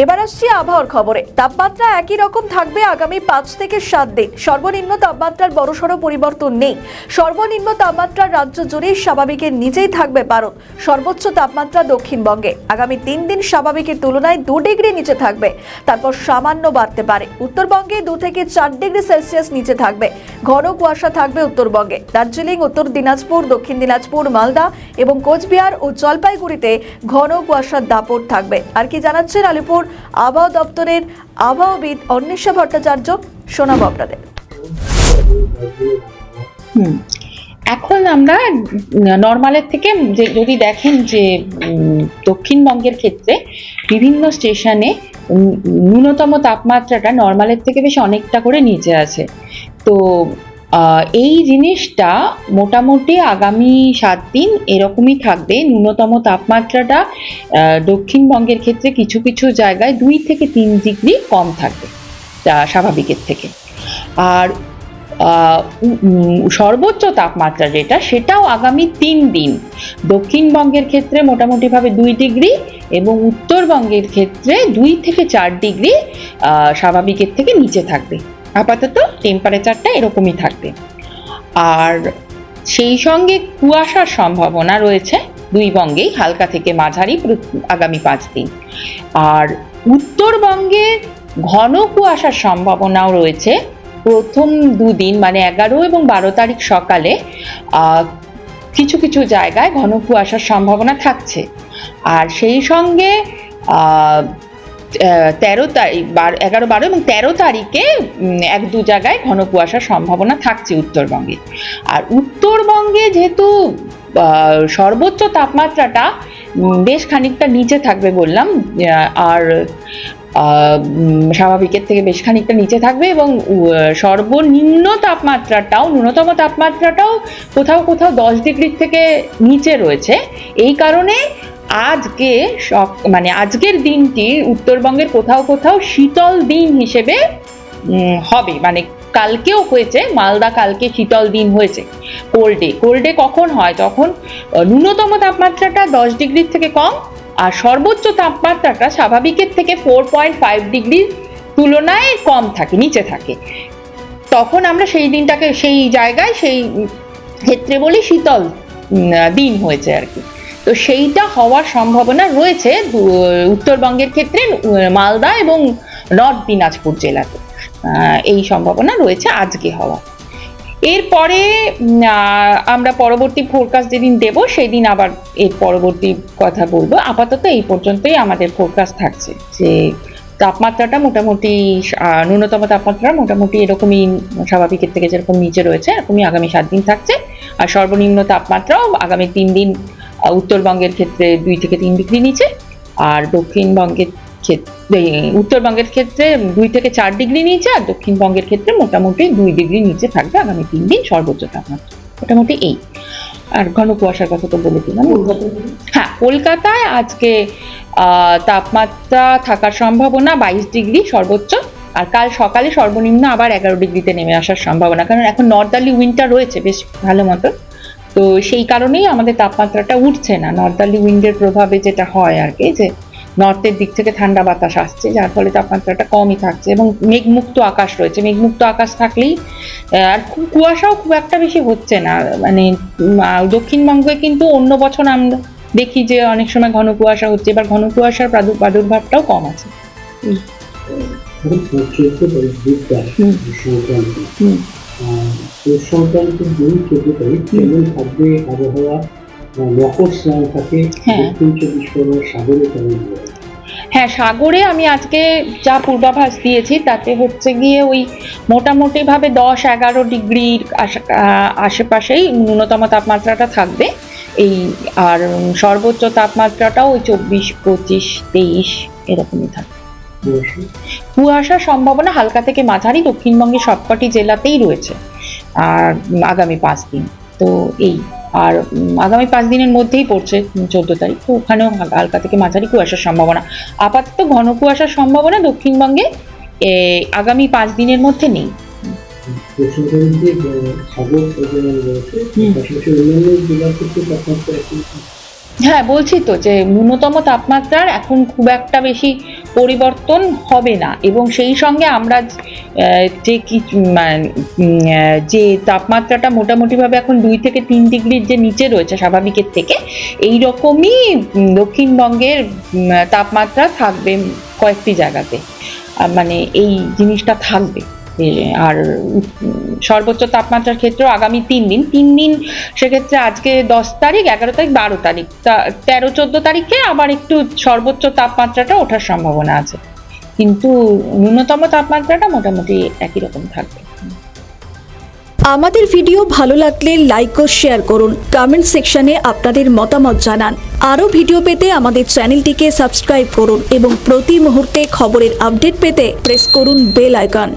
এবার আসছি আবহাওয়ার খবরে। তাপমাত্রা একই রকম থাকবে আগামী 5 থেকে 7 দিন। সর্বনিম্ন তাপমাত্রার বড়সড় পরিবর্তন নেই। সর্বনিম্ন তাপমাত্রা রাজ্য জুড়ে স্বাভাবিকের নিচেই থাকবে, কারণ সর্বোচ্চ তাপমাত্রা দক্ষিণবঙ্গে আগামী 3 দিন স্বাভাবিকের তুলনায় 2 ডিগ্রি নিচে থাকবে, তারপর সামান্য বাড়তে পারে। উত্তরবঙ্গে 2 থেকে 4 ডিগ্রি সেলসিয়াস নিচে থাকবে। ঘন কুয়াশা থাকবে উত্তরবঙ্গে। দার্জিলিং, উত্তর দিনাজপুর, দক্ষিণ দিনাজপুর, মালদা এবং কোচবিহার ও জলপাইগুড়িতে ঘন কুয়াশার দাপট থাকবে। আর কি জানাচ্ছেন আলিপুর আবহাওয়া দপ্তরের আবহাওয়াবিদ অন্বেষা ভট্টাচার্য, শোনাবো আপনাদের। এখন আমরা নর্মালের থেকে যদি দেখেন যে দক্ষিণবঙ্গের ক্ষেত্রে বিভিন্ন স্টেশনে ন্যূনতম তাপমাত্রাটা নর্মালের থেকে বেশ অনেকটা করে নিচে আছে। তো এই জিনিসটা মোটামুটি আগামী 7 দিন এরকমই থাকবে। ন্যূনতম তাপমাত্রাটা দক্ষিণবঙ্গের ক্ষেত্রে কিছু কিছু জায়গায় 2 থেকে 3 ডিগ্রি কম থাকবে স্বাভাবিকের থেকে। আর সর্বোচ্চ তাপমাত্রা সেটাও আগামী 3 দিন দক্ষিণবঙ্গের ক্ষেত্রে মোটামুটিভাবে 2 ডিগ্রি এবং উত্তরবঙ্গের ক্ষেত্রে 2 থেকে 4 ডিগ্রি স্বাভাবিকের থেকে নিচে থাকবে। আপাতত টেম্পারেচারটা এরকমই থাকবে। আর সেই সঙ্গে কুয়াশার সম্ভাবনা রয়েছে দুই বঙ্গেই, হালকা থেকে মাঝারি আগামী 5 দিন। আর উত্তরবঙ্গে ঘন কুয়াশার সম্ভাবনাও রয়েছে প্রথম 2 দিন, মানে 11 এবং 12 তারিখ সকালে কিছু কিছু জায়গায় ঘন কুয়াশার সম্ভাবনা থাকছে। আর সেই সঙ্গে 13 তারিখ 11, 12 এবং 13 তারিখে 1-2 জায়গায় ঘন কুয়াশার সম্ভাবনা থাকছে উত্তরবঙ্গে। আর উত্তরবঙ্গে যেহেতু সর্বোচ্চ তাপমাত্রাটা বেশ খানিকটা নিচে থাকবে বললাম, আর স্বাভাবিকের থেকে বেশ খানিকটা নিচে থাকবে, এবং সর্বনিম্ন তাপমাত্রাটাও ন্যূনতম তাপমাত্রাটাও কোথাও কোথাও 10 ডিগ্রির থেকে নিচে রয়েছে। এই কারণে আজকের দিনটি উত্তরবঙ্গের কোথাও কোথাও শীতল দিন হিসেবে হবে। মানে কালকেও হয়েছে, মালদা কালকে শীতল দিন হয়েছে। কোল্ডে কখন হয়? তখন ন্যূনতম তাপমাত্রাটা 10 ডিগ্রির থেকে কম আর সর্বোচ্চ তাপমাত্রাটা স্বাভাবিকের থেকে 4.5 ডিগ্রির তুলনায় কম থাকে, নিচে থাকে। তখন আমরা সেই দিনটাকে সেই জায়গায় সেই ক্ষেত্রে বলি শীতল দিন হয়েছে আর কি। তো সেইটা হওয়ার সম্ভাবনা রয়েছে উত্তরবঙ্গের ক্ষেত্রে মালদা এবং নর্থ দিনাজপুর জেলাতে। এই সম্ভাবনা রয়েছে আজকে হওয়া। এরপরে আমরা পরবর্তী ফোরকাস্ট যেদিন দেব সেদিন আবার এর পরবর্তী কথা বলবো। আপাতত এই পর্যন্তই আমাদের ফোরকাস্ট থাকছে যে তাপমাত্রাটা মোটামুটি ন্যূনতম তাপমাত্রা মোটামুটি এরকমই স্বাভাবিকের থেকে যেরকম নিচে রয়েছে এরকমই আগামী 7 দিন থাকছে। আর সর্বনিম্ন তাপমাত্রাও আগামী 3 দিন উত্তরবঙ্গের ক্ষেত্রে 2 থেকে 3 ডিগ্রি নিচে, আর উত্তরবঙ্গের ক্ষেত্রে 2 থেকে 4 ডিগ্রি নিচে, আর দক্ষিণবঙ্গের ক্ষেত্রে মোটামুটি 2 ডিগ্রি নিচে থাকবে আগামী 3 দিন সর্বোচ্চ তাপমাত্রা। মোটামুটি এই। আর ঘন কুয়াশার কথা তো বলে দিলাম। হ্যাঁ, কলকাতায় আজকে তাপমাত্রা থাকার সম্ভাবনা 22 ডিগ্রি সর্বোচ্চ, আর কাল সকালে সর্বনিম্ন আবার 11 ডিগ্রিতে নেমে আসার সম্ভাবনা, কারণ এখন নর্দার্লি উইন্ডটা রয়েছে বেশ ভালো মতো। তো সেই কারণেই আমাদের তাপমাত্রাটা উঠছে না। নর্দার্লি উইন্ডের প্রভাবে যেটা হয় আর কি, যে নর্থের দিক থেকে ঠান্ডা বাতাস আসছে, যার ফলে তাপমাত্রাটা কমই থাকছে এবং মেঘমুক্ত আকাশ রয়েছে। মেঘমুক্ত আকাশ থাকলেই আর কুয়াশাও খুব একটা বেশি হচ্ছে না। মানে দক্ষিণবঙ্গে কিন্তু অন্য বছর আমরা দেখি যে অনেক সময় ঘন কুয়াশা হচ্ছে, এবার ঘন কুয়াশার প্রাদুর্ভাবটাও কম আছে। হ্যাঁ, সাগরে আমি আজকে যা পূর্বাভাস দিয়েছি তাতে হচ্ছে গিয়ে ওই মোটামুটি ভাবে 10-11 ডিগ্রির আশেপাশেই ন্যূনতম তাপমাত্রাটা থাকবে এই, আর সর্বোচ্চ তাপমাত্রাটাও ওই 24-25-23 এরকমই থাকবে। কুয়াশার সম্ভাবনা হালকা থেকে মাঝারি দক্ষিণবঙ্গের সবকটি জেলাতেই রয়েছে আর আগামী 5 দিন। তো এই, আর আগামী 5 দিনের মধ্যেই পড়ছে 14 তারিখ, তো ওখানেও হালকা থেকে মাঝারি কুয়াশার সম্ভাবনা। আপাতত ঘন কুয়াশার সম্ভাবনা দক্ষিণবঙ্গে আগামী 5 দিনের মধ্যে নেই। হ্যাঁ, বলছি তো যে ন্যূনতম তাপমাত্রার এখন খুব একটা বেশি পরিবর্তন হবে না। এবং সেই সঙ্গে আমরা যে যে তাপমাত্রাটা মোটামুটিভাবে এখন 2 থেকে 3 ডিগ্রির যে নিচে রয়েছে স্বাভাবিকের থেকে, এই রকমই দক্ষিণবঙ্গের তাপমাত্রা থাকবে কয়েকটি জায়গাতে, মানে এই জিনিসটা থাকবে। আর সর্বোচ্চ তাপমাত্রার ক্ষেত্রেও আগামী 3 দিন সেক্ষেত্রে আজকে 10 তারিখ, 11 তারিখ, 12 তারিখ, 13-14 তারিখে আবার একটু সর্বোচ্চ তাপমাত্রাটা ওঠার সম্ভাবনা আছে, কিন্তু ন্যূনতম তাপমাত্রাটা মোটামুটি একই রকম থাকবে। আমাদের ভিডিও ভালো লাগলে লাইক ও শেয়ার করুন, কমেন্ট সেকশনে আপনাদের মতামত জানান। আরও ভিডিও পেতে আমাদের চ্যানেলটিকে সাবস্ক্রাইব করুন এবং প্রতি মুহূর্তে খবরের আপডেট পেতে প্রেস করুন বেল আইকন।